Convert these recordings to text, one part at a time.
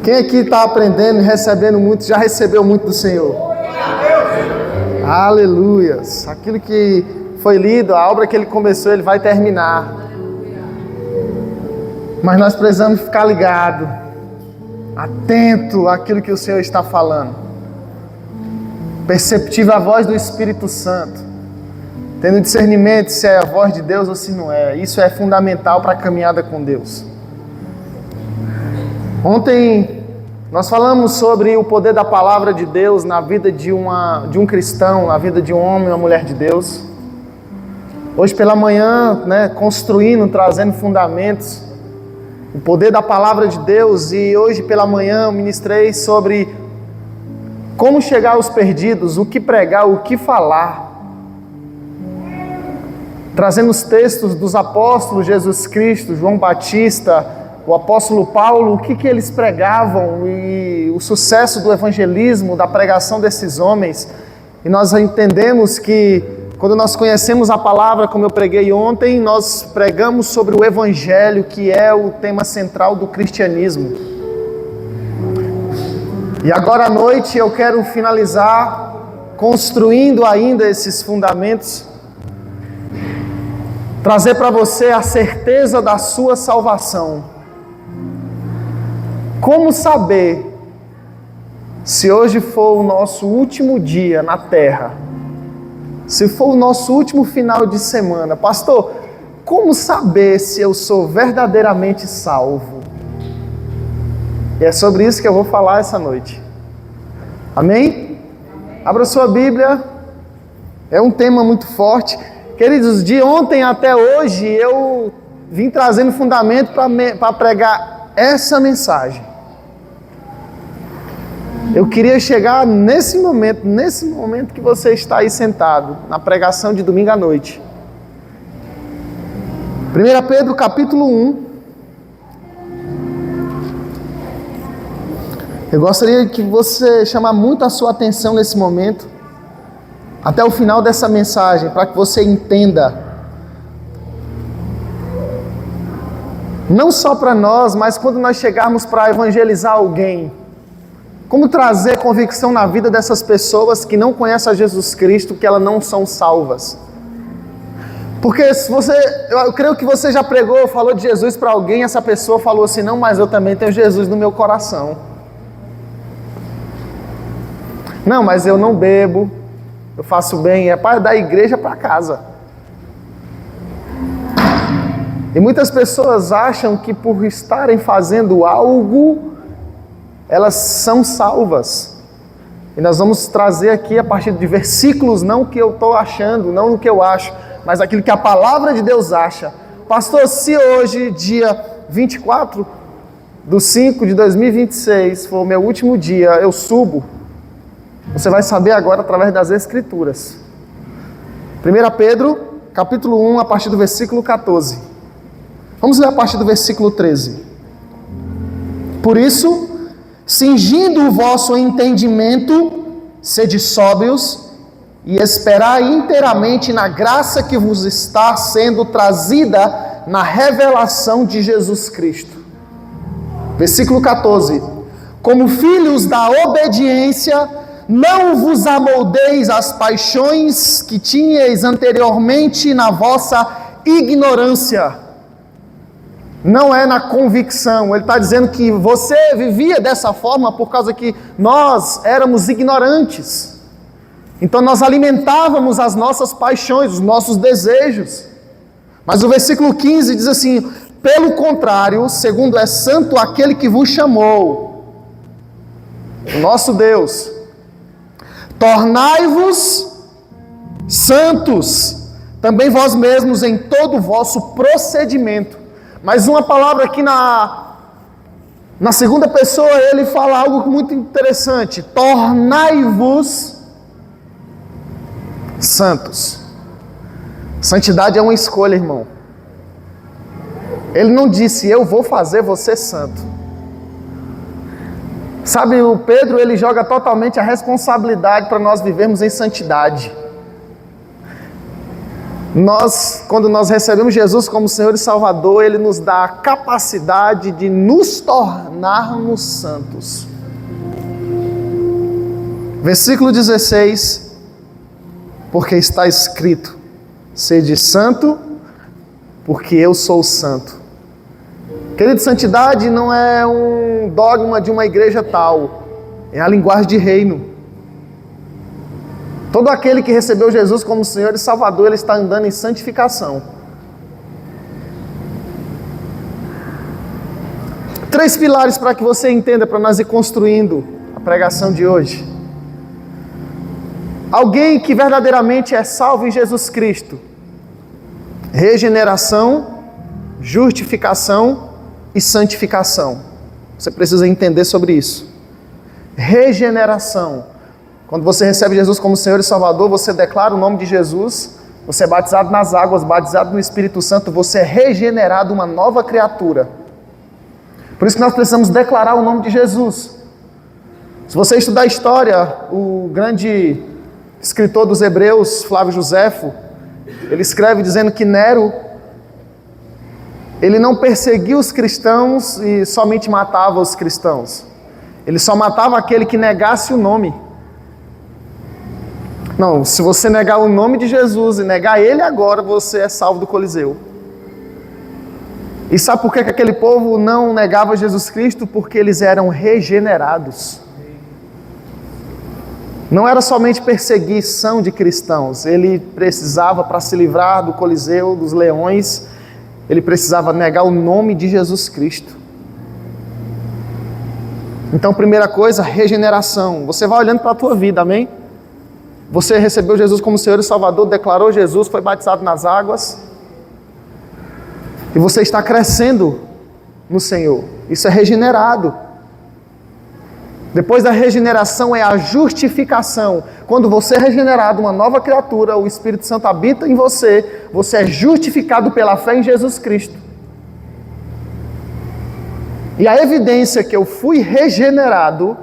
Quem aqui está aprendendo e recebendo muito, já recebeu muito do Senhor? Aleluias. Aquilo que foi lido, a obra que Ele começou, Ele vai terminar. Mas nós precisamos ficar ligado, atento àquilo que o Senhor está falando. Perceptível a voz do Espírito Santo. Tendo discernimento se é a voz de Deus ou se não é. Isso é fundamental para a caminhada com Deus. Ontem nós falamos sobre o poder da palavra de Deus na vida de um cristão, na vida de um homem e uma mulher de Deus. Hoje pela manhã, construindo, trazendo fundamentos, o poder da palavra de Deus. E hoje pela manhã eu ministrei sobre como chegar aos perdidos, o que pregar, o que falar. Trazendo os textos dos apóstolos Jesus Cristo, João Batista, o apóstolo Paulo, o que eles pregavam e o sucesso do evangelismo, da pregação desses homens. E nós entendemos que quando nós conhecemos a palavra, como eu preguei ontem, nós pregamos sobre o evangelho, que é o tema central do cristianismo. E agora à noite eu quero finalizar construindo ainda esses fundamentos, trazer para você a certeza da sua salvação. Como saber se hoje for o nosso último dia na terra? Se for o nosso último final de semana? Pastor, como saber se eu sou verdadeiramente salvo? E é sobre isso que eu vou falar essa noite. Amém? Abra sua Bíblia. É um tema muito forte. Queridos, de ontem até hoje eu vim trazendo fundamento para pregar essa mensagem. Eu queria chegar nesse momento que você está aí sentado, na pregação de domingo à noite. 1 Pedro capítulo 1. Eu gostaria que você chamasse muito a sua atenção nesse momento, até o final dessa mensagem, para que você entenda, não só para nós, mas quando nós chegarmos para evangelizar alguém, como trazer convicção na vida dessas pessoas que não conhecem a Jesus Cristo, que elas não são salvas. Porque se eu creio que você já pregou, falou de Jesus para alguém, essa pessoa falou assim, não, mas eu também tenho Jesus no meu coração. Não, mas eu não bebo, eu faço bem, é para da igreja para casa. E muitas pessoas acham que por estarem fazendo algo, elas são salvas. E nós vamos trazer aqui a partir de versículos, não o que eu estou achando, não o que eu acho, mas aquilo que a palavra de Deus acha. Pastor, se hoje, dia 24/5/2026, for o meu último dia, eu subo, você vai saber agora através das Escrituras. 1 Pedro, capítulo 1, a partir do versículo 14. Vamos ler a partir do versículo 13. Por isso, cingindo o vosso entendimento, sede sóbrios e esperai inteiramente na graça que vos está sendo trazida na revelação de Jesus Cristo. Versículo 14. Como filhos da obediência, não vos amoldeis às paixões que tinhais anteriormente na vossa ignorância. Não é na convicção. Ele está dizendo que você vivia dessa forma por causa que nós éramos ignorantes. Então nós alimentávamos as nossas paixões, os nossos desejos. Mas o versículo 15 diz assim: pelo contrário, segundo é santo aquele que vos chamou, o nosso Deus, tornai-vos santos, também vós mesmos em todo o vosso procedimento. Mas uma palavra aqui na segunda pessoa, ele fala algo muito interessante. Tornai-vos santos. Santidade é uma escolha, irmão. Ele não disse, eu vou fazer você santo. Sabe, o Pedro, ele joga totalmente a responsabilidade para nós vivermos em santidade. Quando nós recebemos Jesus como Senhor e Salvador, Ele nos dá a capacidade de nos tornarmos santos. Versículo 16, porque está escrito: sede santo, porque eu sou santo. Querido, santidade não é um dogma de uma igreja tal, é a linguagem de reino. Todo aquele que recebeu Jesus como Senhor e Salvador, ele está andando em santificação. 3 pilares para que você entenda, para nós ir construindo a pregação de hoje. Alguém que verdadeiramente é salvo em Jesus Cristo: regeneração, justificação e santificação. Você precisa entender sobre isso. Regeneração. Quando você recebe Jesus como Senhor e Salvador, você declara o nome de Jesus, você é batizado nas águas, batizado no Espírito Santo, você é regenerado, uma nova criatura. Por isso que nós precisamos declarar o nome de Jesus. Se você estudar a história, o grande escritor dos Hebreus, Flávio Joséfo, ele escreve dizendo que Nero, ele não perseguia os cristãos e somente matava os cristãos. Ele só matava aquele que negasse o nome. Não, se você negar o nome de Jesus e negar Ele agora, você é salvo do Coliseu. E sabe por que aquele povo não negava Jesus Cristo? Porque eles eram regenerados. Não era somente perseguição de cristãos. Ele precisava, para se livrar do Coliseu, dos leões, ele precisava negar o nome de Jesus Cristo. Então, primeira coisa, regeneração. Você vai olhando para a tua vida, amém? Você recebeu Jesus como Senhor e Salvador, declarou Jesus, foi batizado nas águas. E você está crescendo no Senhor. Isso é regenerado. Depois da regeneração é a justificação. Quando você é regenerado, uma nova criatura, o Espírito Santo habita em você, você é justificado pela fé em Jesus Cristo. E a evidência que eu fui regenerado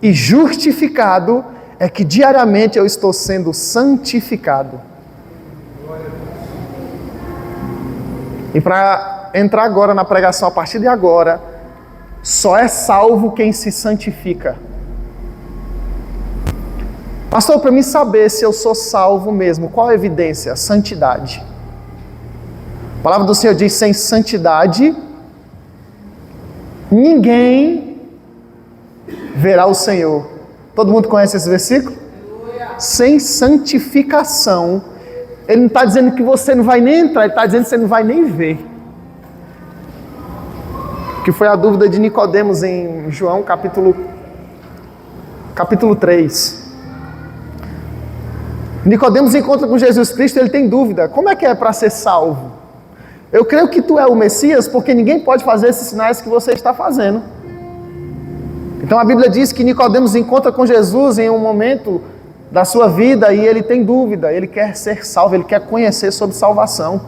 e justificado é que diariamente eu estou sendo santificado. E para entrar agora na pregação, a partir de agora, só é salvo quem se santifica. Pastor, para mim saber se eu sou salvo mesmo, qual a evidência? Santidade. A palavra do Senhor diz: sem santidade, ninguém verá o Senhor. Todo mundo conhece esse versículo? Sem santificação, ele não está dizendo que você não vai nem entrar, ele está dizendo que você não vai nem ver. Que foi a dúvida de Nicodemos em João capítulo 3. Nicodemos encontra com Jesus Cristo, ele tem dúvida: como é que é para ser salvo? Eu creio que tu é o Messias, porque ninguém pode fazer esses sinais que você está fazendo. Então a Bíblia diz que Nicodemos encontra com Jesus em um momento da sua vida e ele tem dúvida, ele quer ser salvo, ele quer conhecer sobre salvação.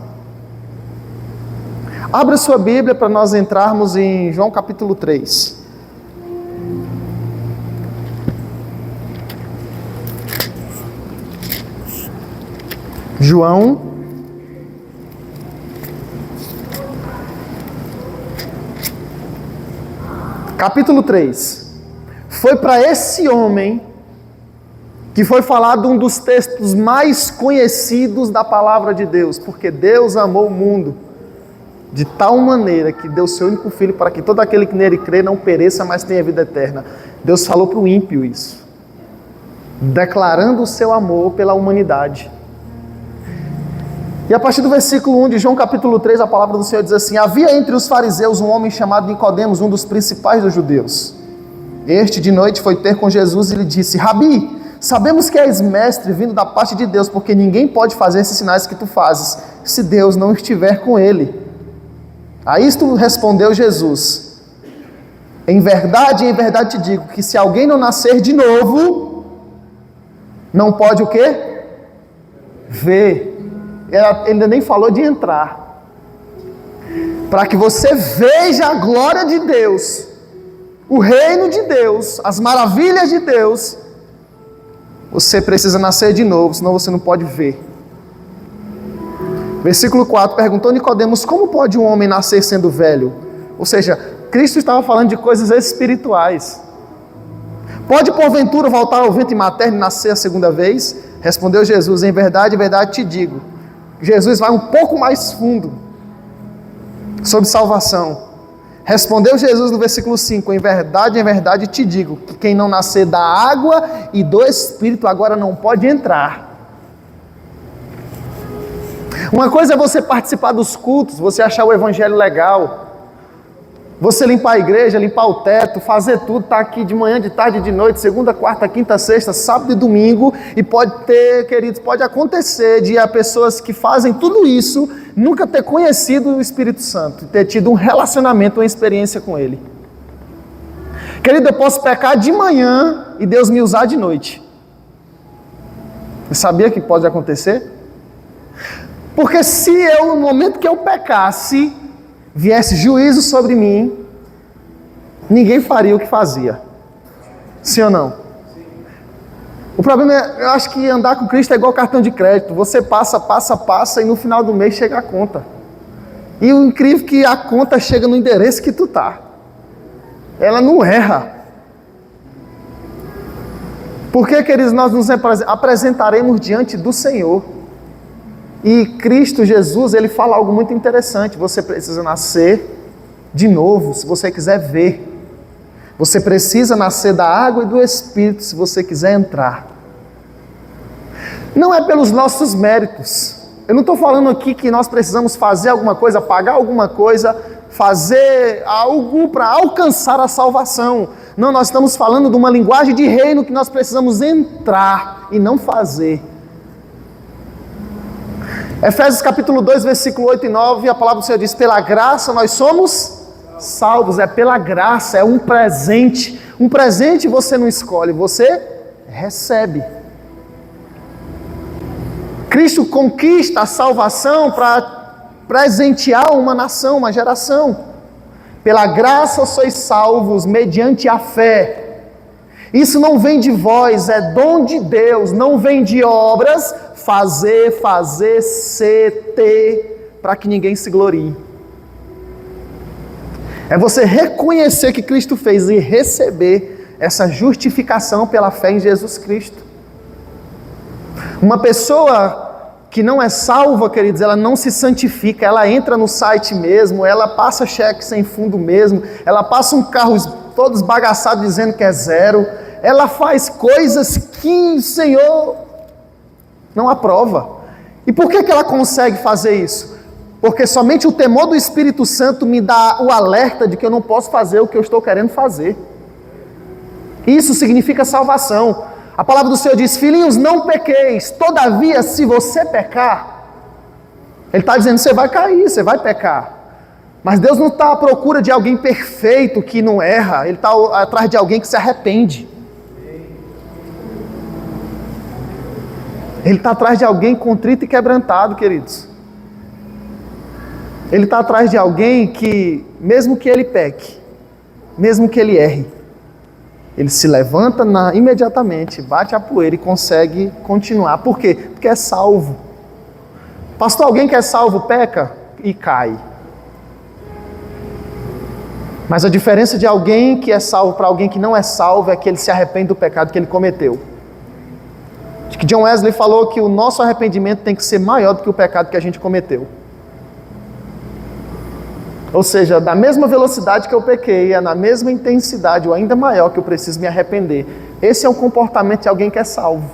Abra sua Bíblia para nós entrarmos em João capítulo 3. João capítulo 3. Foi para esse homem que foi falado um dos textos mais conhecidos da palavra de Deus, porque Deus amou o mundo de tal maneira que deu seu único filho para que todo aquele que nele crê não pereça, mas tenha vida eterna. Deus falou para o ímpio isso, declarando o seu amor pela humanidade. E a partir do versículo 1 de João capítulo 3, a palavra do Senhor diz assim: havia entre os fariseus um homem chamado Nicodemos, um dos principais dos judeus. Este de noite foi ter com Jesus e lhe disse: Rabi, sabemos que és mestre vindo da parte de Deus, porque ninguém pode fazer esses sinais que tu fazes, se Deus não estiver com ele. A isto respondeu Jesus: em verdade te digo, que se alguém não nascer de novo, não pode o quê? Ver. Ele ainda nem falou de entrar. Para que você veja a glória de Deus, o reino de Deus, as maravilhas de Deus, você precisa nascer de novo, senão você não pode ver. Versículo 4, perguntou Nicodemos, como pode um homem nascer sendo velho? Ou seja, Cristo estava falando de coisas espirituais. Pode porventura voltar ao ventre materno e nascer a segunda vez? Respondeu Jesus, em verdade te digo. Jesus vai um pouco mais fundo sobre salvação. Respondeu Jesus no versículo 5, em verdade te digo, que quem não nascer da água e do Espírito agora não pode entrar. Uma coisa é você participar dos cultos, você achar o evangelho legal, você limpar a igreja, limpar o teto, fazer tudo, estar aqui de manhã, de tarde, de noite, segunda, quarta, quinta, sexta, sábado e domingo, e pode ter, queridos, pode acontecer de pessoas que fazem tudo isso, nunca ter conhecido o Espírito Santo, ter tido um relacionamento, uma experiência com Ele. Querido, eu posso pecar de manhã e Deus me usar de noite. Você sabia que pode acontecer? Porque se eu, no momento que eu pecasse, viesse juízo sobre mim, ninguém faria o que fazia. Sim ou não? O problema é, eu acho que andar com Cristo é igual cartão de crédito. Você passa e no final do mês chega a conta. E o incrível é que a conta chega no endereço que tu tá. Ela não erra. Porque, queridos, nós nos apresentaremos diante do Senhor. E Cristo Jesus, Ele fala algo muito interessante. Você precisa nascer de novo, se você quiser ver. Você precisa nascer da água e do Espírito, se você quiser entrar. Não é pelos nossos méritos. Eu não estou falando aqui que nós precisamos fazer alguma coisa, pagar alguma coisa, fazer algo para alcançar a salvação. Não, nós estamos falando de uma linguagem de reino que nós precisamos entrar e não fazer. Efésios capítulo 2, versículo 8 e 9, a palavra do Senhor diz, pela graça nós somos salvos, é pela graça, é um presente. Um presente você não escolhe, você recebe. Cristo conquista a salvação para presentear uma nação, uma geração. Pela graça sois salvos mediante a fé. Isso não vem de vós, é dom de Deus, não vem de obras, fazer, ser, ter, para que ninguém se glorie. É você reconhecer que Cristo fez e receber essa justificação pela fé em Jesus Cristo. Uma pessoa que não é salva, queridos, ela não se santifica, ela entra no site mesmo, ela passa cheque sem fundo mesmo, ela passa um carro todo esbagaçado dizendo que é zero, ela faz coisas que o Senhor não aprova. E por que ela consegue fazer isso? Porque somente o temor do Espírito Santo me dá o alerta de que eu não posso fazer o que eu estou querendo fazer. Isso significa salvação. A palavra do Senhor diz, filhinhos, não pequeis, todavia se você pecar, Ele está dizendo, você vai cair, você vai pecar. Mas Deus não está à procura de alguém perfeito que não erra, Ele está atrás de alguém que se arrepende. Ele está atrás de alguém contrito e quebrantado, queridos. Ele está atrás de alguém que, mesmo que ele peque, mesmo que ele erre, ele se levanta imediatamente, bate a poeira e consegue continuar. Por quê? Porque é salvo. Pastor, alguém que é salvo peca e cai. Mas a diferença de alguém que é salvo para alguém que não é salvo é que ele se arrepende do pecado que ele cometeu. Acho que John Wesley falou que o nosso arrependimento tem que ser maior do que o pecado que a gente cometeu. Ou seja, da mesma velocidade que eu pequei, é na mesma intensidade ou ainda maior que eu preciso me arrepender. Esse é o comportamento de alguém que é salvo.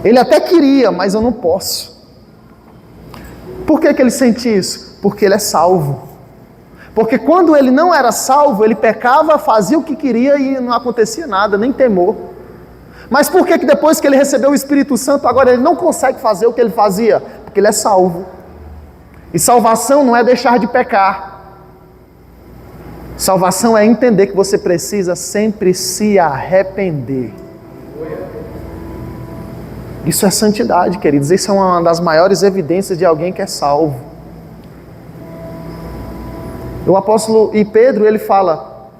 Ele até queria, mas eu não posso. Por que ele sente isso? Porque ele é salvo. Porque quando ele não era salvo, ele pecava, fazia o que queria e não acontecia nada, nem temor. Mas por que depois que ele recebeu o Espírito Santo, agora ele não consegue fazer o que ele fazia? Porque ele é salvo. E salvação não é deixar de pecar. Salvação é entender que você precisa sempre se arrepender. Isso é santidade, queridos. Isso é uma das maiores evidências de alguém que é salvo. O apóstolo e Pedro, ele fala,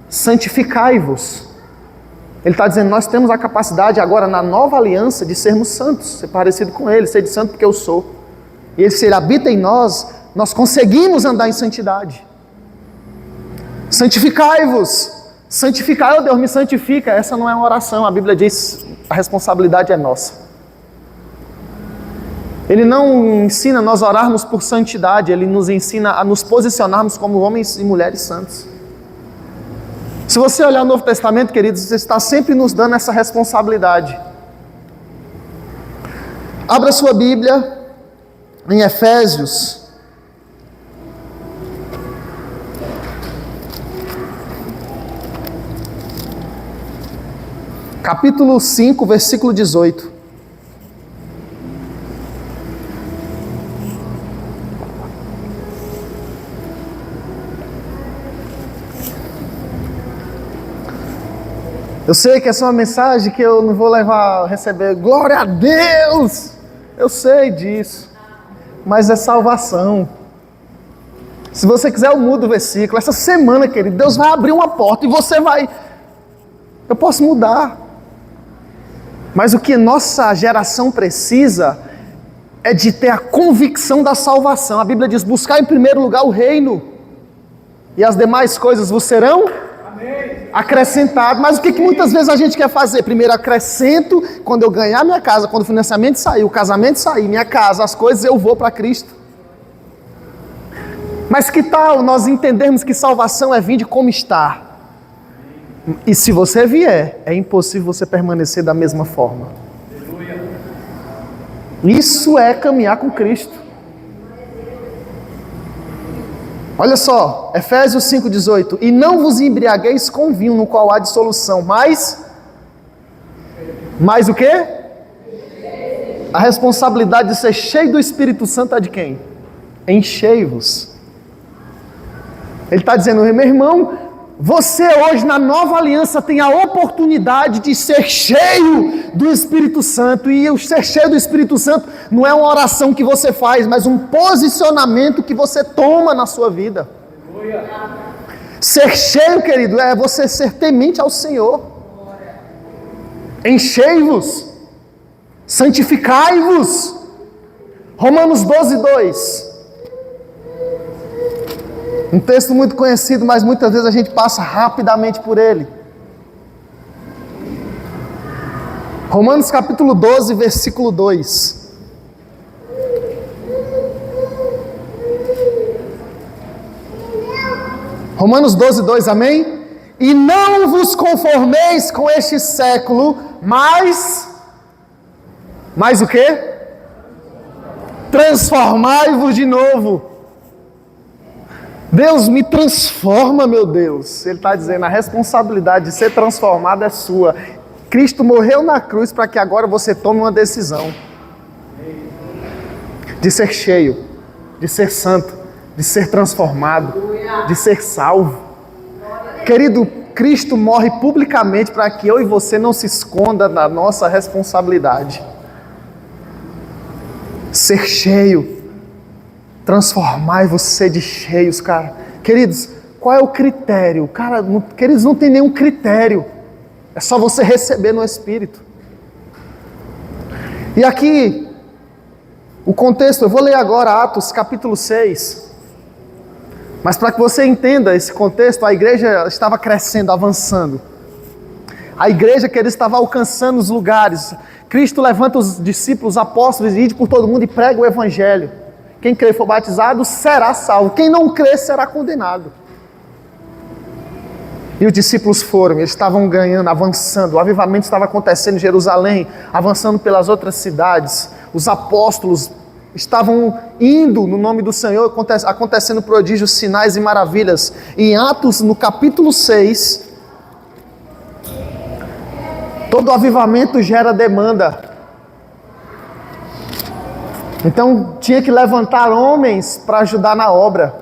santificai-vos. Ele está dizendo, nós temos a capacidade agora na nova aliança de sermos santos, ser parecido com ele, ser de santo porque eu sou. E se Ele habita em nós, nós conseguimos andar em santidade. Santificai-vos. Santificai, oh Deus, me santifica. Essa não é uma oração, a Bíblia diz, a responsabilidade é nossa. Ele não ensina nós a orarmos por santidade, Ele nos ensina a nos posicionarmos como homens e mulheres santos. Se você olhar o Novo Testamento, queridos, você está sempre nos dando essa responsabilidade. Abra sua Bíblia em Efésios. Capítulo 5, versículo 18. Eu sei que essa é uma mensagem que eu não vou receber glória a Deus. Eu sei disso. Mas é salvação. Se você quiser, eu mudo o versículo. Essa semana, querido, Deus vai abrir uma porta e você vai... Eu posso mudar. Mas o que nossa geração precisa é de ter a convicção da salvação. A Bíblia diz, buscar em primeiro lugar o reino. E as demais coisas vos serão... acrescentado. Mas o que muitas vezes a gente quer fazer? Primeiro acrescento, quando eu ganhar minha casa, quando o financiamento sair, o casamento sair, minha casa, as coisas, eu vou para Cristo. Mas que tal nós entendermos que salvação é vir de como está? E se você vier, é impossível você permanecer da mesma forma. Isso é caminhar com Cristo. Olha só, Efésios 5,18. E não vos embriagueis com vinho, no qual há dissolução, mas o quê? A responsabilidade de ser cheio do Espírito Santo é de quem? Enchei-vos. Ele está dizendo, meu irmão, você hoje na nova aliança tem a oportunidade de ser cheio do Espírito Santo. E o ser cheio do Espírito Santo não é uma oração que você faz, mas um posicionamento que você toma na sua vida. Ser cheio, querido, é você ser temente ao Senhor. Enchei-vos, santificai-vos. Romanos 12:2. Um texto muito conhecido, mas muitas vezes a gente passa rapidamente por ele. Romanos capítulo 12, versículo 2. Romanos 12:2, amém? E não vos conformeis com este século, mas o quê? Transformai-vos de novo. Deus me transforma, meu Deus. Ele está dizendo, a responsabilidade de ser transformado é sua. Cristo morreu na cruz para que agora você tome uma decisão. De ser cheio, de ser santo, de ser transformado, de ser salvo. Querido, Cristo morre publicamente para que eu e você não se esconda da nossa responsabilidade. Ser cheio. Transformai você de cheios, cara. Queridos, qual é o critério? Cara, queridos, não tem nenhum critério. É só você receber no Espírito. E aqui, o contexto, eu vou ler agora Atos capítulo 6. Mas para que você entenda esse contexto, a igreja estava crescendo, avançando. A igreja, queridos, estava alcançando os lugares. Cristo levanta os discípulos, apóstolos, e ide por todo mundo e prega o Evangelho. Quem crer e for batizado será salvo. Quem não crer será condenado. E os discípulos foram, eles estavam ganhando, avançando. O avivamento estava acontecendo em Jerusalém, avançando pelas outras cidades. Os apóstolos estavam indo no nome do Senhor, acontecendo prodígios, sinais e maravilhas. E em Atos, no capítulo 6, todo avivamento gera demanda. Então tinha que levantar homens para ajudar na obra.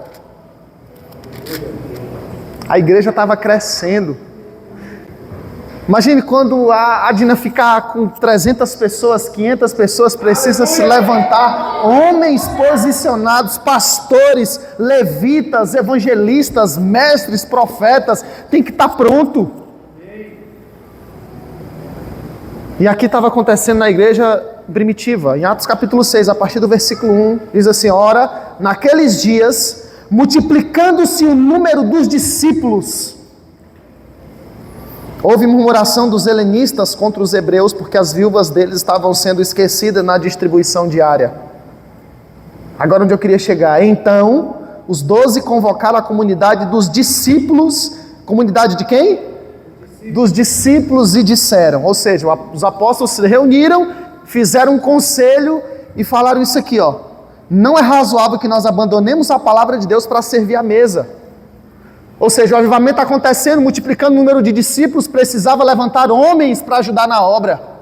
A igreja estava crescendo. Imagine quando a Adina ficar com 300 pessoas, 500 pessoas, precisa se levantar homens posicionados, pastores, levitas, evangelistas, mestres, profetas, tem que estar pronto. E aqui estava acontecendo na igreja primitiva. Em Atos capítulo 6, a partir do versículo 1, diz assim: ora, naqueles dias, multiplicando-se o número dos discípulos, houve murmuração dos helenistas contra os hebreus, porque as viúvas deles estavam sendo esquecidas na distribuição diária. Agora onde eu queria chegar. Então, os 12 convocaram a comunidade dos discípulos. Comunidade de quem? Dos discípulos, e disseram. Ou seja, os apóstolos se reuniram, fizeram um conselho e falaram isso aqui, ó: não é razoável que nós abandonemos a palavra de Deus para servir à mesa. Ou seja, o avivamento acontecendo, multiplicando o número de discípulos, precisava levantar homens para ajudar na obra.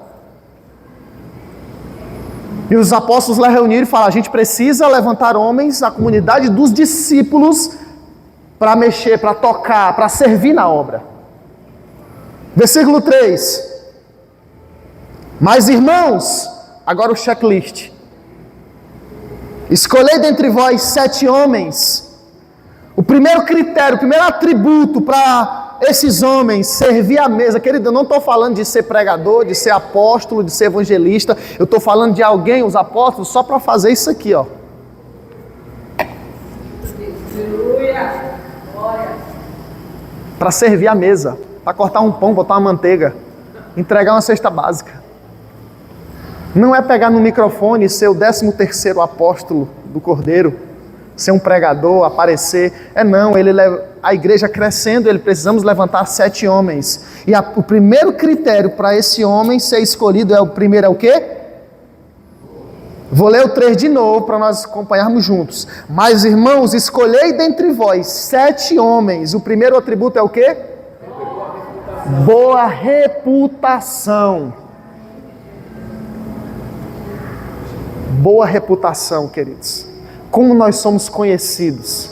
E os apóstolos lá reuniram e falaram: a gente precisa levantar homens, a comunidade dos discípulos, para mexer, para tocar, para servir na obra. Versículo 3. Mas irmãos, agora o checklist: escolhei dentre vós 7 homens. O primeiro critério, o primeiro atributo para esses homens servir à mesa, querido, eu não estou falando de ser pregador, de ser apóstolo, de ser evangelista, eu estou falando de alguém, os apóstolos, só para fazer isso aqui, ó. Para servir à mesa, para cortar um pão, botar uma manteiga, entregar uma cesta básica. Não é pegar no microfone e ser o 13º apóstolo do Cordeiro, ser um pregador, aparecer. Não, a igreja crescendo, precisamos levantar 7 homens. E o primeiro critério para esse homem ser escolhido o primeiro é o quê? Vou ler o 3 de novo para nós acompanharmos juntos. Mas irmãos, escolhei dentre vós 7 homens. O primeiro atributo é o quê? Boa reputação. Boa reputação, queridos. Como nós somos conhecidos,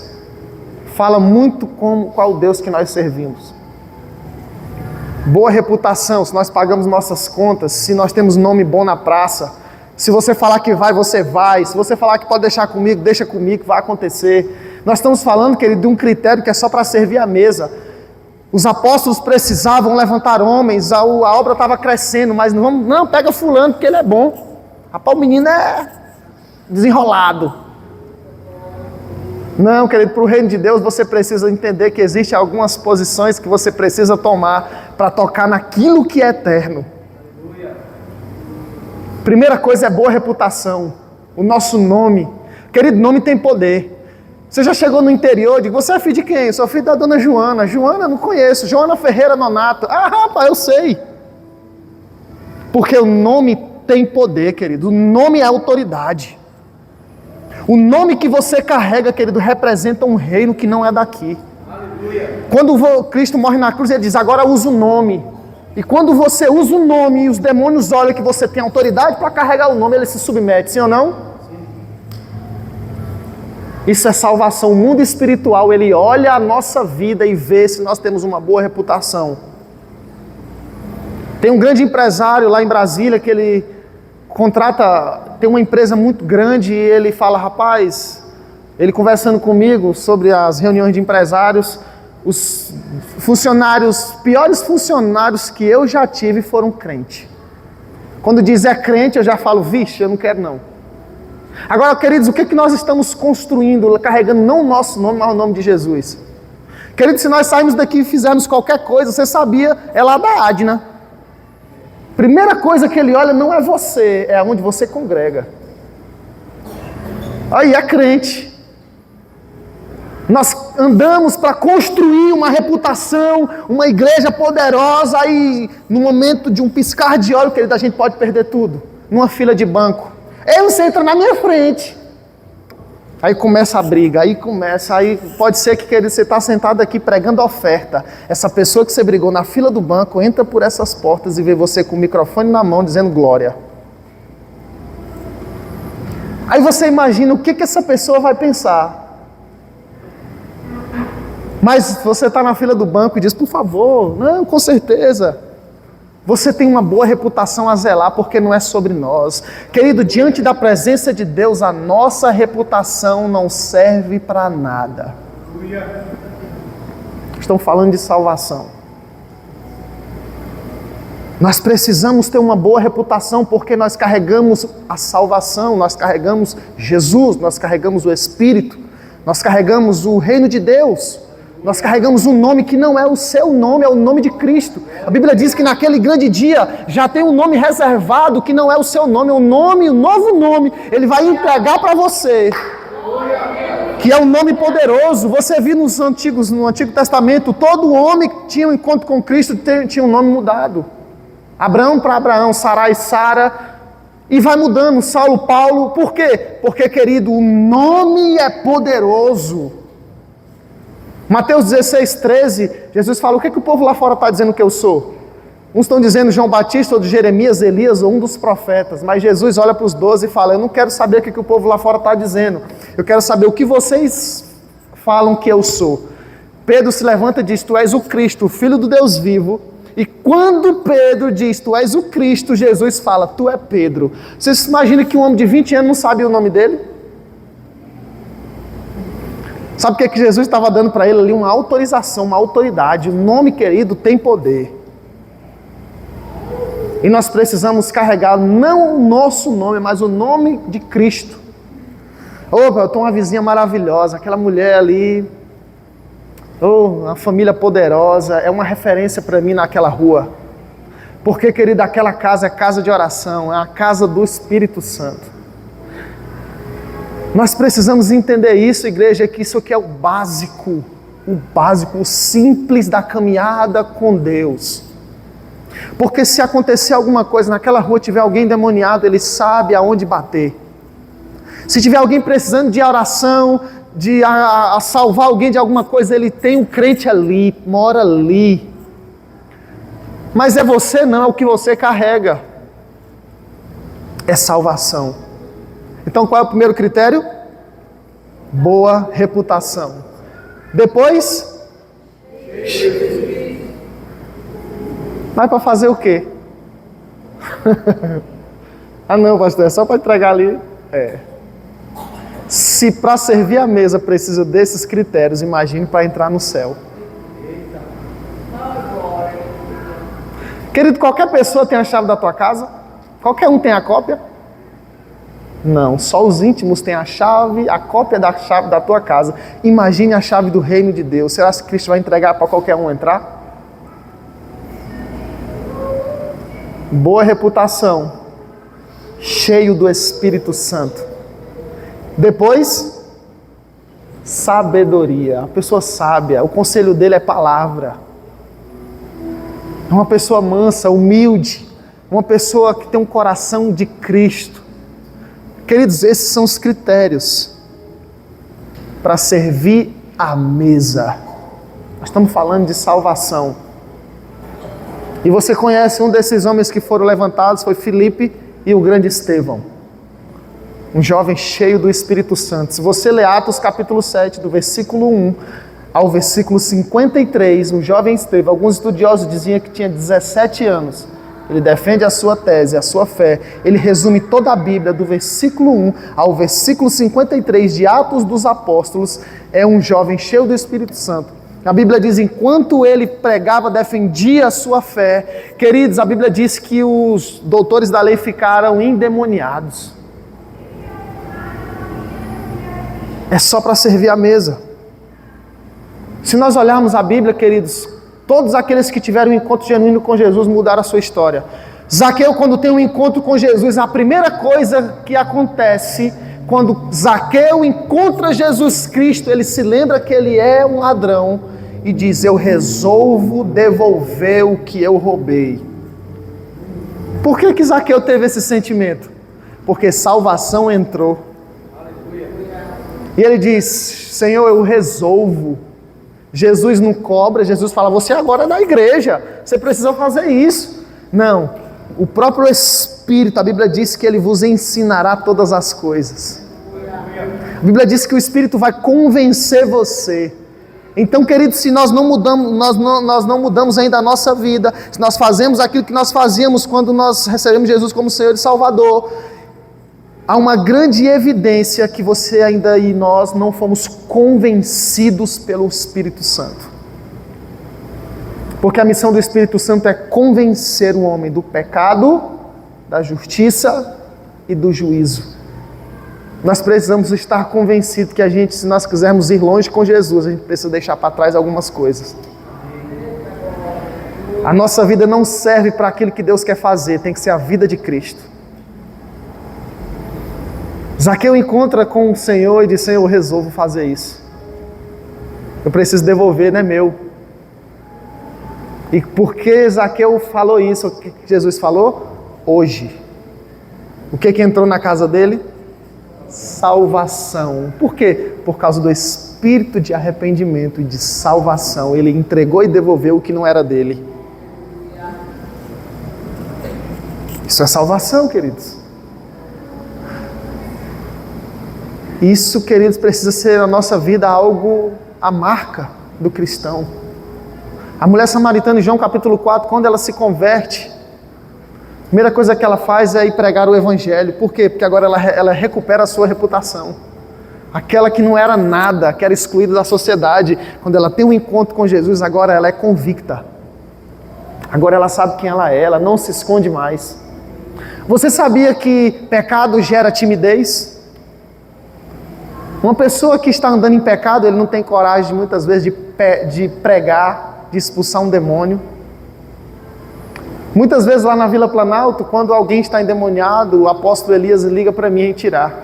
fala muito qual Deus que nós servimos. Boa reputação, se nós pagamos nossas contas, se nós temos nome bom na praça, se você falar que vai, você vai, se você falar que pode deixar comigo, deixa comigo, vai acontecer. Nós estamos falando, querido, de um critério que é só para servir a mesa. Os apóstolos precisavam levantar homens, a obra estava crescendo, mas não, pega fulano porque ele é bom. Rapaz, o menino é desenrolado. Não, querido, para o reino de Deus você precisa entender que existem algumas posições que você precisa tomar para tocar naquilo que é eterno. Primeira coisa é boa reputação. O nosso nome. Querido, nome tem poder. Você já chegou no interior, digo, você é filho de quem? Eu sou filho da dona Joana. Joana, não conheço. Joana Ferreira Nonato. Ah, rapaz, eu sei. Porque o nome tem poder, querido. O nome é autoridade. O nome que você carrega, querido, representa um reino que não é daqui. Aleluia. Quando Cristo morre na cruz, ele diz: agora usa o nome. E quando você usa o nome e os demônios olham que você tem autoridade para carregar o nome, ele se submete, sim ou não? Sim. Isso é salvação. O mundo espiritual, ele olha a nossa vida e vê se nós temos uma boa reputação. Tem um grande empresário lá em Brasília que ele tem uma empresa muito grande e ele fala: rapaz, ele conversando comigo sobre as reuniões de empresários, os piores funcionários que eu já tive foram crente. Quando diz é crente, eu já falo: vixe, eu não quero não. Agora, queridos, o que nós estamos construindo, carregando não o nosso nome, mas o nome de Jesus? Queridos, se nós sairmos daqui e fizermos qualquer coisa, você sabia, é lá da Adna. Primeira coisa que ele olha não é você, é onde você congrega. Aí é crente. Nós andamos para construir uma reputação, uma igreja poderosa, aí no momento de um piscar de olho, querido, a gente pode perder tudo. Numa fila de banco. Você entra na minha frente. Aí começa a briga, aí pode ser que, querido, você está sentado aqui pregando oferta. Essa pessoa que você brigou na fila do banco entra por essas portas e vê você com o microfone na mão dizendo glória. Aí você imagina o que essa pessoa vai pensar. Mas você está na fila do banco e diz: por favor, não, com certeza. Você tem uma boa reputação a zelar, porque não é sobre nós. Querido, diante da presença de Deus, a nossa reputação não serve para nada. Estão falando de salvação. Nós precisamos ter uma boa reputação porque nós carregamos a salvação, nós carregamos Jesus, nós carregamos o Espírito, nós carregamos o reino de Deus, nós carregamos um nome que não é o seu nome, é o nome de Cristo. A Bíblia diz que naquele grande dia já tem um nome reservado que não é o seu nome, é um nome, um novo nome, Ele vai entregar para você, que é um nome poderoso. Você viu no Antigo Testamento, todo homem que tinha um encontro com Cristo tinha um nome mudado. Abraão para Abraão, Sarai, Sara, e vai mudando, Saulo, Paulo. Por quê? Porque, querido, o nome é poderoso. Mateus 16, 13, Jesus fala: o que o povo lá fora está dizendo que eu sou? Uns estão dizendo João Batista, outros Jeremias, Elias, ou um dos profetas. Mas Jesus olha para os 12 e fala: eu não quero saber o que o povo lá fora está dizendo. Eu quero saber o que vocês falam que eu sou. Pedro se levanta e diz: tu és o Cristo, o Filho do Deus vivo. E quando Pedro diz: tu és o Cristo, Jesus fala: tu é Pedro. Você se imagina que um homem de 20 anos não sabia o nome dele? Sabe o que Jesus estava dando para ele ali? Uma autorização, uma autoridade. O nome, querido, tem poder. E nós precisamos carregar não o nosso nome, mas o nome de Cristo. Opa, eu tenho uma vizinha maravilhosa, aquela mulher ali, uma família poderosa, é uma referência para mim naquela rua. Porque, querido, aquela casa é casa de oração, é a casa do Espírito Santo. Nós precisamos entender isso, igreja, que isso aqui é o básico, o simples da caminhada com Deus. Porque se acontecer alguma coisa naquela rua, tiver alguém endemoniado, ele sabe aonde bater. Se tiver alguém precisando de oração, de salvar alguém de alguma coisa, ele tem um crente ali, mora ali. Mas é você não, é o que você carrega. É salvação. Então qual é o primeiro critério? Boa reputação. Depois? Mas para fazer o quê? Ah não, pastor, é só para entregar ali. Se para servir a mesa precisa desses critérios, imagine para entrar no céu. Querido, qualquer pessoa tem a chave da tua casa? Qualquer um tem a cópia? Não, só os íntimos têm a chave, a cópia da chave da tua casa. Imagine a chave do reino de Deus. Será que Cristo vai entregar para qualquer um entrar? Boa reputação, cheio do Espírito Santo. Depois, sabedoria. A pessoa sábia, o conselho dele é palavra. É uma pessoa mansa, humilde, uma pessoa que tem um coração de Cristo. Queridos, esses são os critérios para servir à mesa. Nós estamos falando de salvação. E você conhece um desses homens que foram levantados, foi Filipe e o grande Estevão. Um jovem cheio do Espírito Santo. Se você ler Atos capítulo 7, do versículo 1 ao versículo 53, um jovem Estevão, alguns estudiosos diziam que tinha 17 anos. Ele defende a sua tese, a sua fé. Ele resume toda a Bíblia do versículo 1 ao versículo 53 de Atos dos Apóstolos. É um jovem cheio do Espírito Santo. A Bíblia diz, enquanto ele pregava, defendia a sua fé. Queridos, a Bíblia diz que os doutores da lei ficaram endemoniados. É só para servir a mesa. Se nós olharmos a Bíblia, queridos, todos aqueles que tiveram um encontro genuíno com Jesus mudaram a sua história. Zaqueu, quando tem um encontro com Jesus, a primeira coisa que acontece, quando Zaqueu encontra Jesus Cristo, ele se lembra que ele é um ladrão e diz, eu resolvo devolver o que eu roubei. Por que Zaqueu teve esse sentimento? Porque salvação entrou. E ele diz, Senhor, eu resolvo. Jesus não cobra, Jesus fala, você agora é da igreja, você precisa fazer isso. Não, o próprio Espírito, a Bíblia diz que ele vos ensinará todas as coisas. A Bíblia diz que o Espírito vai convencer você. Então, queridos, se nós não mudamos, nós não mudamos ainda a nossa vida, se nós fazemos aquilo que nós fazíamos quando nós recebemos Jesus como Senhor e Salvador, há uma grande evidência que você ainda e nós não fomos convencidos pelo Espírito Santo. Porque a missão do Espírito Santo é convencer o homem do pecado, da justiça e do juízo. Nós precisamos estar convencidos que se nós quisermos ir longe com Jesus, a gente precisa deixar para trás algumas coisas. A nossa vida não serve para aquilo que Deus quer fazer, tem que ser a vida de Cristo. Zaqueu encontra com o Senhor e diz: Senhor, eu resolvo fazer isso. Eu preciso devolver, não é meu. E por que Zaqueu falou isso? O que Jesus falou? Hoje. O que entrou na casa dele? Salvação. Por quê? Por causa do espírito de arrependimento e de salvação. Ele entregou e devolveu o que não era dele. Isso é salvação, queridos. Isso, queridos, precisa ser na nossa vida algo, a marca do cristão. A mulher samaritana em João capítulo 4, quando ela se converte, a primeira coisa que ela faz é ir pregar o evangelho. Por quê? Porque agora ela recupera a sua reputação. Aquela que não era nada, que era excluída da sociedade, quando ela tem um encontro com Jesus, agora ela é convicta. Agora ela sabe quem ela não se esconde mais. Você sabia que pecado gera timidez? Uma pessoa que está andando em pecado, ele não tem coragem muitas vezes de pregar, de expulsar um demônio. Muitas vezes lá na Vila Planalto, quando alguém está endemoniado, o apóstolo Elias liga para mim retirar.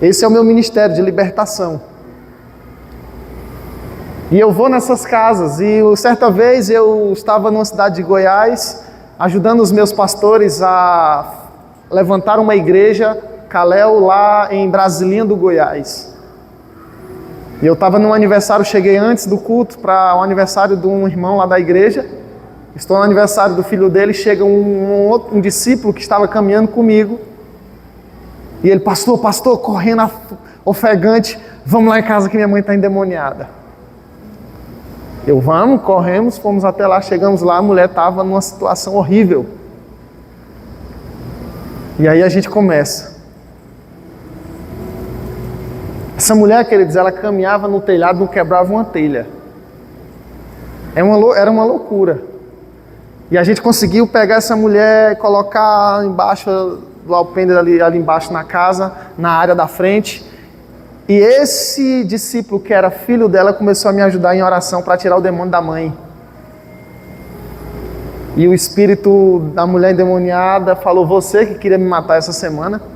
Esse é o meu ministério de libertação. E eu vou nessas casas, e certa vez eu estava numa cidade de Goiás, ajudando os meus pastores a levantar uma igreja, Caléu, lá em Brasilinha do Goiás. E eu estava num aniversário, cheguei antes do culto para o aniversário de um irmão lá da igreja. Estou no aniversário do filho dele, chega um discípulo que estava caminhando comigo. E ele, pastor, correndo ofegante, vamos lá em casa que minha mãe está endemoniada. Corremos, fomos até lá, chegamos lá, a mulher estava numa situação horrível. E aí a gente começa. Essa mulher, queridos, ela caminhava no telhado, não quebrava uma telha. Era uma loucura. E a gente conseguiu pegar essa mulher e colocar embaixo do alpendre ali embaixo na casa, na área da frente. E esse discípulo que era filho dela começou a me ajudar em oração para tirar o demônio da mãe. E o espírito da mulher endemoniada falou: você que queria me matar essa semana.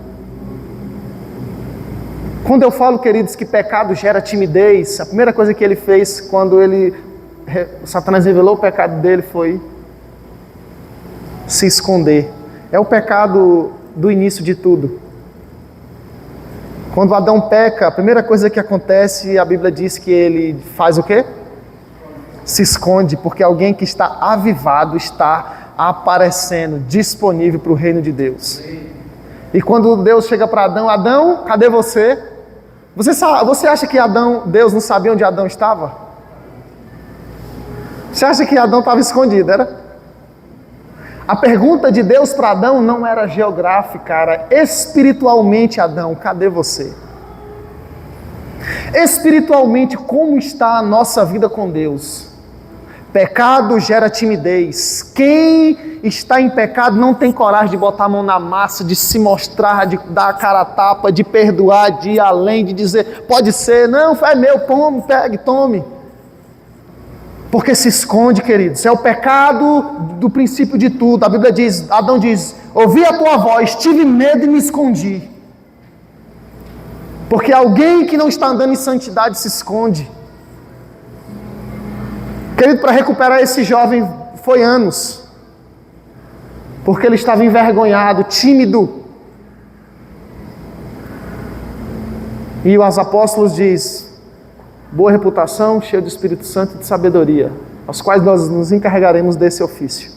Quando eu falo, queridos, que pecado gera timidez, a primeira coisa que ele fez quando Satanás revelou o pecado dele foi se esconder. É o pecado do início de tudo. Quando Adão peca, a primeira coisa que acontece, a Bíblia diz que ele faz o quê? Se esconde, porque alguém que está avivado está aparecendo, disponível para o reino de Deus. E quando Deus chega para Adão: Adão, cadê você? Você acha que Deus não sabia onde Adão estava? Você acha que Adão estava escondido, era? A pergunta de Deus para Adão não era geográfica, era espiritualmente: Adão, cadê você? Espiritualmente, como está a nossa vida com Deus? Pecado gera timidez. Quem está em pecado não tem coragem de botar a mão na massa, de se mostrar, de dar a cara a tapa, de perdoar, de ir além, de dizer: pode ser, não, é meu, pegue, tome. Porque se esconde, queridos. É o pecado do princípio de tudo. A Bíblia diz, Adão diz: ouvi a tua voz, tive medo e me escondi. Porque alguém que não está andando em santidade se esconde. Querido, para recuperar esse jovem foi anos. Porque ele estava envergonhado, tímido. E os apóstolos dizem: boa reputação, cheio do Espírito Santo e de sabedoria, aos quais nós nos encarregaremos desse ofício.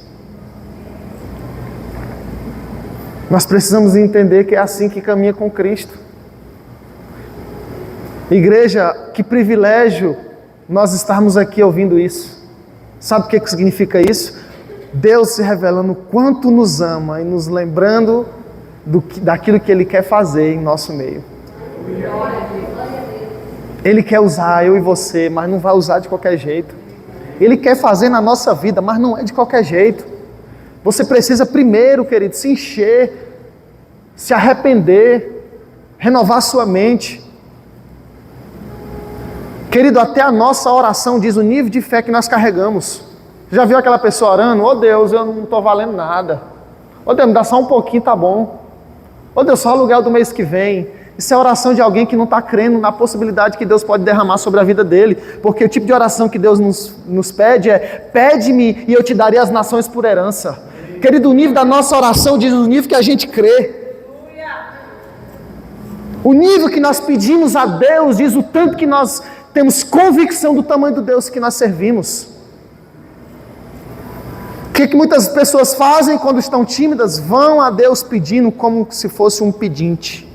Nós precisamos entender que é assim que caminha com Cristo. Igreja, que privilégio nós estarmos aqui ouvindo isso. Sabe o que significa isso? Deus se revelando o quanto nos ama e nos lembrando daquilo que Ele quer fazer em nosso meio. Ele quer usar eu e você, mas não vai usar de qualquer jeito. Ele quer fazer na nossa vida, mas não é de qualquer jeito. Você precisa primeiro, querido, se encher, se arrepender, renovar sua mente. Querido, até a nossa oração diz o nível de fé que nós carregamos. Já viu aquela pessoa orando? Oh Deus, eu não estou valendo nada. Oh Deus, me dá só um pouquinho, tá bom. Oh Deus, só o aluguel do mês que vem. Isso é a oração de alguém que não está crendo na possibilidade que Deus pode derramar sobre a vida dele. Porque o tipo de oração que Deus nos pede é: pede-me e eu te darei as nações por herança. Querido, o nível da nossa oração diz o nível que a gente crê. O nível que nós pedimos a Deus diz o tanto que nós temos convicção do tamanho do Deus que nós servimos. O que muitas pessoas fazem quando estão tímidas? Vão a Deus pedindo como se fosse um pedinte.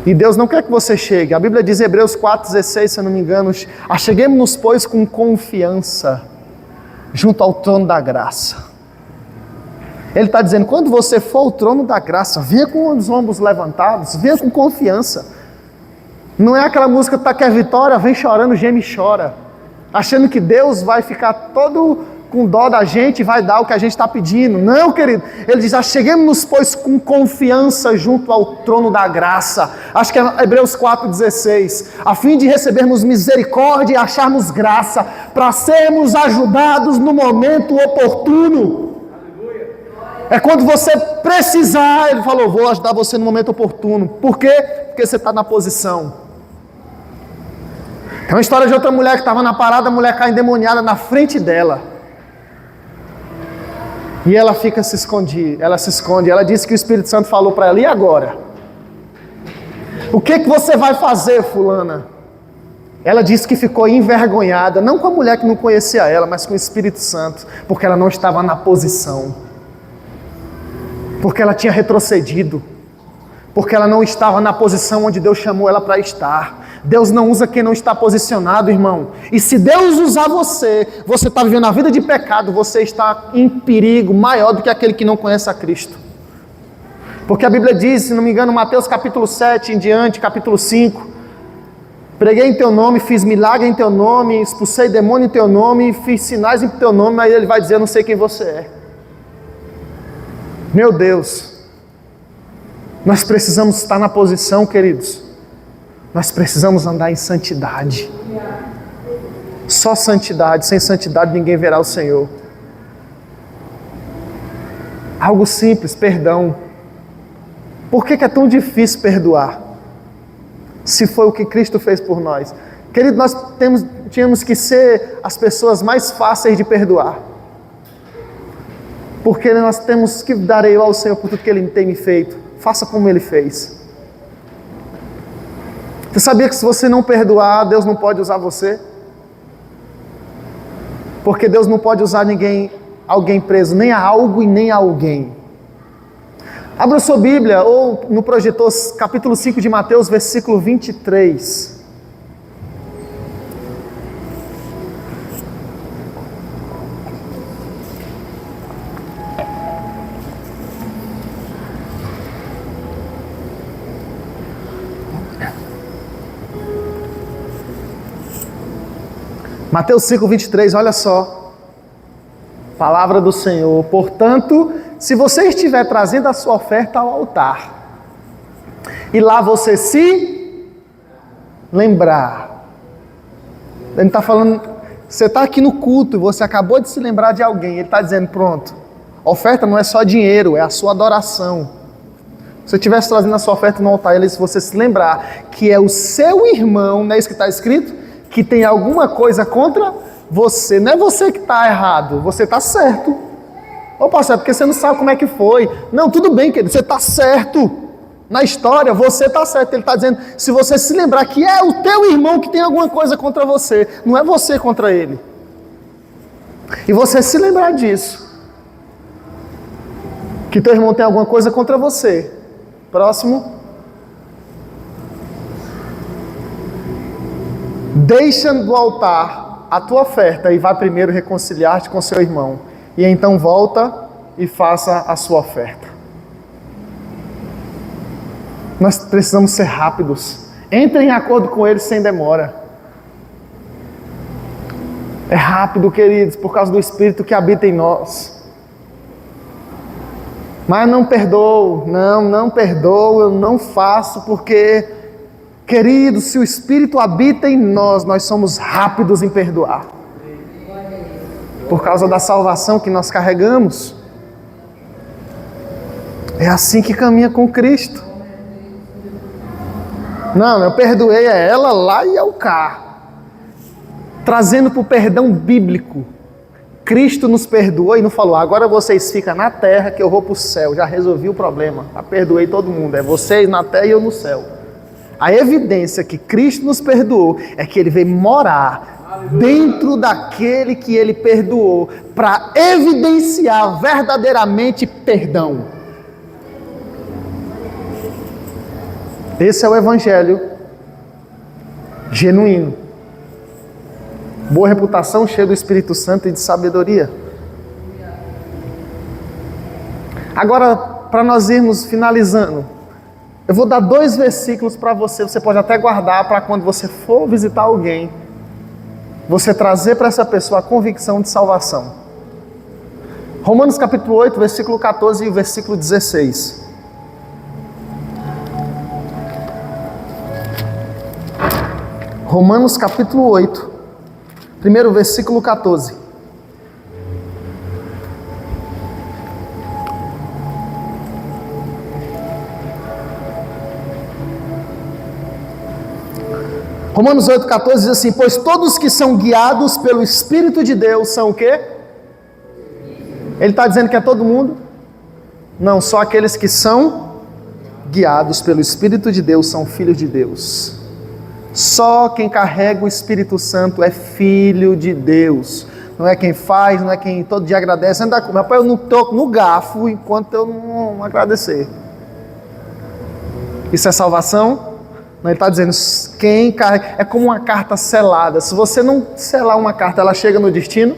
E Deus não quer que você chegue. A Bíblia diz em Hebreus 4,16, se eu não me engano: acheguemos-nos, pois, com confiança junto ao trono da graça. Ele está dizendo: quando você for ao trono da graça, venha com os ombros levantados, venha com confiança. Não é aquela música "Tá quer vitória, vem chorando, geme e chora", achando que Deus vai ficar todo com dó da gente e vai dar o que a gente está pedindo. Não, querido. Ele diz: acheguemos-nos, pois, com confiança junto ao trono da graça. Acho que é Hebreus 4,16. A fim de recebermos misericórdia e acharmos graça, para sermos ajudados no momento oportuno. É quando você precisar. Ele falou: vou ajudar você no momento oportuno. Por quê? Porque você está na posição. Tem uma história de outra mulher que estava na parada, a mulher cai endemoniada na frente dela. E ela se esconde. Ela disse que o Espírito Santo falou para ela: e agora? O que você vai fazer, fulana? Ela disse que ficou envergonhada, não com a mulher que não conhecia ela, mas com o Espírito Santo, porque ela não estava na posição. Porque ela tinha retrocedido. Porque ela não estava na posição onde Deus chamou ela para estar. Deus não usa quem não está posicionado, irmão. E se Deus usar você está vivendo a vida de pecado, você está em perigo maior do que aquele que não conhece a Cristo. Porque a Bíblia diz, se não me engano, Mateus capítulo 7 em diante, capítulo 5: preguei em teu nome, fiz milagre em teu nome, expulsei demônio em teu nome, fiz sinais em teu nome. Aí ele vai dizer: eu não sei quem você é. Meu Deus, nós precisamos estar na posição, queridos. Nós precisamos andar em santidade. Só santidade. Sem santidade ninguém verá o Senhor. Algo simples, perdão. Por que é tão difícil perdoar? Se foi o que Cristo fez por nós. Querido, nós tínhamos que ser as pessoas mais fáceis de perdoar. Porque nós temos que dar eu ao Senhor por tudo que Ele tem me feito. Faça como Ele fez. Você sabia que se você não perdoar, Deus não pode usar você? Porque Deus não pode usar alguém preso, nem a algo e nem a alguém. Abra sua Bíblia, ou no projetor, capítulo 5 de Mateus, versículo 23. Mateus 5, 23, olha só. Palavra do Senhor. Portanto, se você estiver trazendo a sua oferta ao altar, e lá você se lembrar. Ele está falando, você está aqui no culto e você acabou de se lembrar de alguém. Ele está dizendo: pronto, a oferta não é só dinheiro, é a sua adoração. Se você estivesse trazendo a sua oferta no altar, se você se lembrar que é o seu irmão, não é isso que está escrito? Que tem alguma coisa contra você. Não é você que está errado, você está certo. Ô pastor, é porque você não sabe como é que foi. Não, tudo bem, querido, você está certo. Na história, você está certo. Ele está dizendo: se você se lembrar que é o teu irmão que tem alguma coisa contra você, não é você contra ele. E você se lembrar disso, que teu irmão tem alguma coisa contra você. Próximo. Deixa do altar a tua oferta e vá primeiro reconciliar-te com seu irmão. E então volta e faça a sua oferta. Nós precisamos ser rápidos. Entre em acordo com ele sem demora. É rápido, queridos, por causa do Espírito que habita em nós. Mas não perdoo, não perdoo, eu não faço, porque, queridos, se o Espírito habita em nós, nós somos rápidos em perdoar. Por causa da salvação que nós carregamos. É assim que caminha com Cristo. Não, eu perdoei a ela lá e ao cá. Trazendo para o perdão bíblico. Cristo nos perdoou e não falou, agora vocês ficam na terra que eu vou para o céu. Já resolvi o problema, já perdoei todo mundo. É vocês na terra e eu no céu. A evidência que Cristo nos perdoou é que Ele veio morar dentro daquele que Ele perdoou para evidenciar verdadeiramente perdão. Esse é o Evangelho genuíno. Boa reputação, cheio do Espírito Santo e de sabedoria. Agora, para nós irmos finalizando, eu vou dar 2 versículos para você. Você pode até guardar para quando você for visitar alguém, você trazer para essa pessoa a convicção de salvação. Romanos capítulo 8, versículo 14 e o versículo 16. Romanos capítulo 8, primeiro versículo 14. Romanos 8, 14 diz assim, pois todos que são guiados pelo Espírito de Deus são o quê? Ele está dizendo que é todo mundo? Não, só aqueles que são guiados pelo Espírito de Deus são filhos de Deus. Só quem carrega o Espírito Santo é filho de Deus. Não é quem faz, não é quem todo dia agradece. Rapaz, eu não toco no garfo enquanto eu não agradecer. Isso é salvação? Não, ele está dizendo, quem carrega... É como uma carta selada. Se você não selar uma carta, ela chega no destino.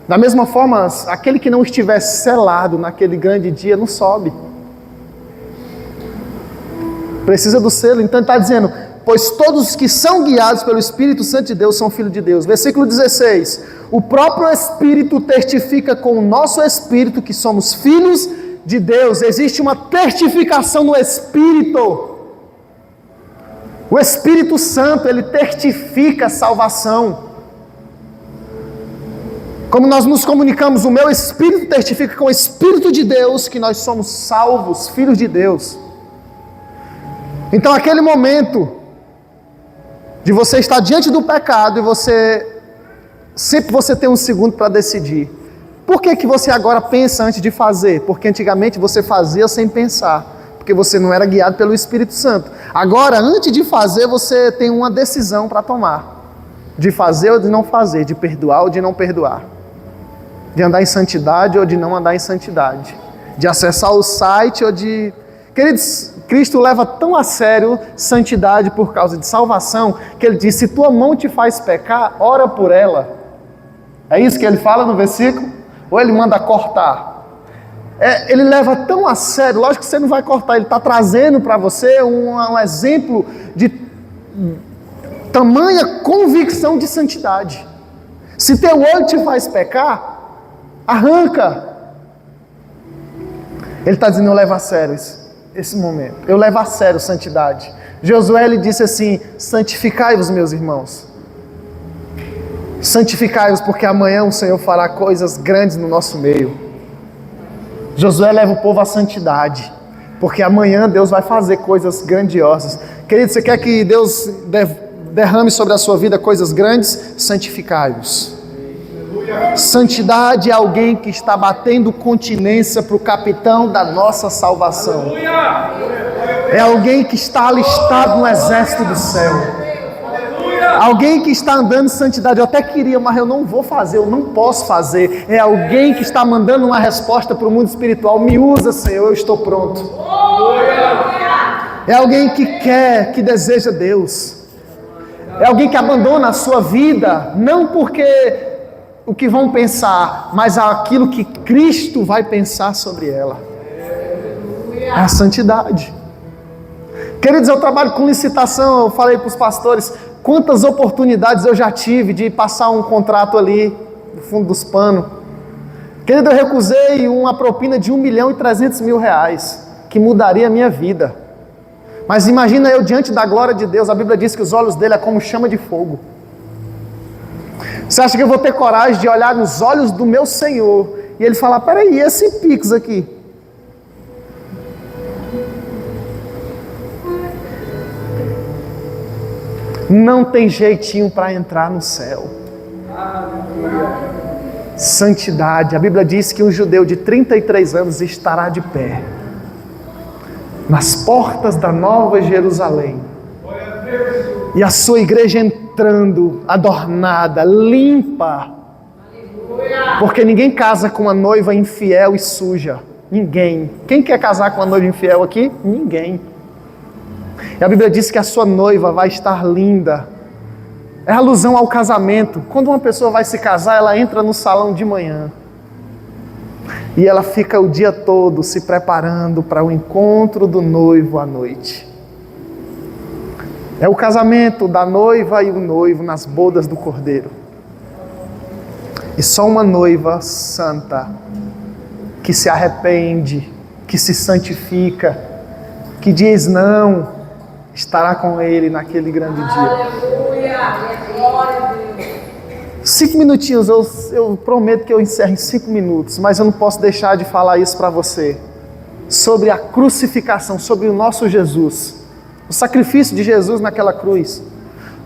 Da mesma forma, aquele que não estiver selado naquele grande dia, não sobe. Precisa do selo. Então ele está dizendo... Pois todos que são guiados pelo Espírito Santo de Deus são filhos de Deus. Versículo 16. O próprio Espírito testifica com o nosso Espírito que somos filhos de Deus. Existe uma testificação no Espírito. O Espírito Santo, ele testifica a salvação. Como nós nos comunicamos, o meu Espírito testifica com o Espírito de Deus que nós somos salvos, filhos de Deus. Então aquele momento... de você estar diante do pecado e sempre você tem um segundo para decidir. Por que você agora pensa antes de fazer? Porque antigamente você fazia sem pensar, porque você não era guiado pelo Espírito Santo. Agora, antes de fazer, você tem uma decisão para tomar, de fazer ou de não fazer, de perdoar ou de não perdoar, de andar em santidade ou de não andar em santidade, de acessar o site ou de... Queridos, Cristo leva tão a sério santidade por causa de salvação, que ele diz, se tua mão te faz pecar, ora por ela. É isso que ele fala no versículo? Ou ele manda cortar? Ele leva tão a sério, lógico que você não vai cortar, ele está trazendo para você um exemplo de tamanha convicção de santidade. Se teu olho te faz pecar, arranca. Ele está dizendo, eu levo a sério esse momento, eu levo a sério santidade. Josué ele disse assim, santificai-vos meus irmãos, santificai-vos porque amanhã o Senhor fará coisas grandes no nosso meio. Josué leva o povo à santidade, porque amanhã Deus vai fazer coisas grandiosas. Querido, você quer que Deus derrame sobre a sua vida coisas grandes? Santificai-vos. Santidade é alguém que está batendo continência para o capitão da nossa salvação. É alguém que está alistado no exército do céu. Alguém que está andando em santidade. Eu até queria, mas eu não vou fazer, eu não posso fazer. É alguém que está mandando uma resposta para o mundo espiritual. Me usa, Senhor, eu estou pronto. É alguém que quer, que deseja Deus. É alguém que abandona a sua vida, não porque o que vão pensar, mas aquilo que Cristo vai pensar sobre ela. É a santidade. Queridos, eu trabalho com licitação, eu falei para os pastores, Quantas oportunidades eu já tive de passar um contrato ali no fundo dos panos. Querido, eu recusei uma propina de R$1.300.000, que mudaria a minha vida. Mas imagina eu diante da glória de Deus, a Bíblia diz que os olhos dele é como chama de fogo. Você acha que eu vou ter coragem de olhar nos olhos do meu Senhor e ele falar, peraí, esse Pix aqui? Não tem jeitinho para entrar no céu. Santidade. A Bíblia diz que um judeu de 33 anos estará de pé nas portas da Nova Jerusalém. E a sua igreja entrando, adornada, limpa. Porque ninguém casa com uma noiva infiel e suja. Ninguém. Quem quer casar com uma noiva infiel aqui? Ninguém. E a Bíblia diz que a sua noiva vai estar linda. É alusão ao casamento. Quando uma pessoa vai se casar, ela entra no salão de manhã. E ela fica o dia todo se preparando para o encontro do noivo à noite. É o casamento da noiva e o noivo nas bodas do Cordeiro. E só uma noiva santa, que se arrepende, que se santifica, que diz não, estará com ele naquele grande dia. Aleluia! Glória a Deus! 5 minutinhos, eu prometo que eu encerro em 5 minutos, mas eu não posso deixar de falar isso para você. Sobre a crucificação, sobre o nosso Jesus. O sacrifício de Jesus naquela cruz.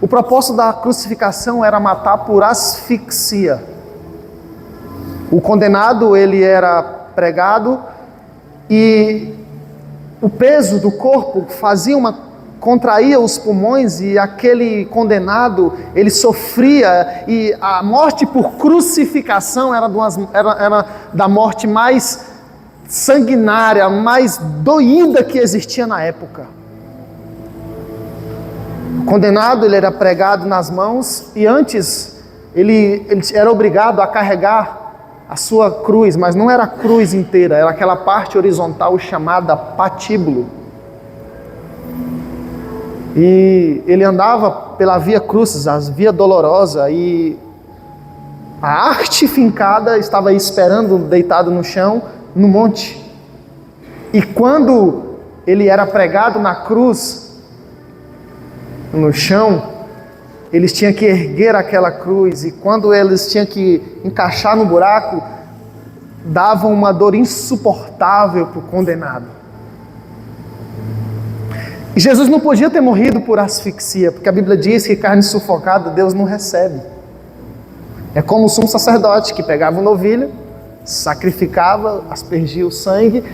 O propósito da crucificação era matar por asfixia. O condenado, ele era pregado e o peso do corpo contraía os pulmões e aquele condenado, ele sofria, e a morte por crucificação era da morte mais sanguinária, mais doída que existia na época. O condenado, ele era pregado nas mãos e antes ele era obrigado a carregar a sua cruz, mas não era a cruz inteira, era aquela parte horizontal chamada patíbulo. E ele andava pela via crucis, a via dolorosa, e a arte fincada estava aí esperando, deitado no chão, no monte. E quando ele era pregado na cruz, no chão, eles tinham que erguer aquela cruz, e quando eles tinham que encaixar no buraco, davam uma dor insuportável para o condenado. E Jesus não podia ter morrido por asfixia, porque a Bíblia diz que carne sufocada Deus não recebe. É como o sumo sacerdote que pegava um novilho, sacrificava, aspergia o sangue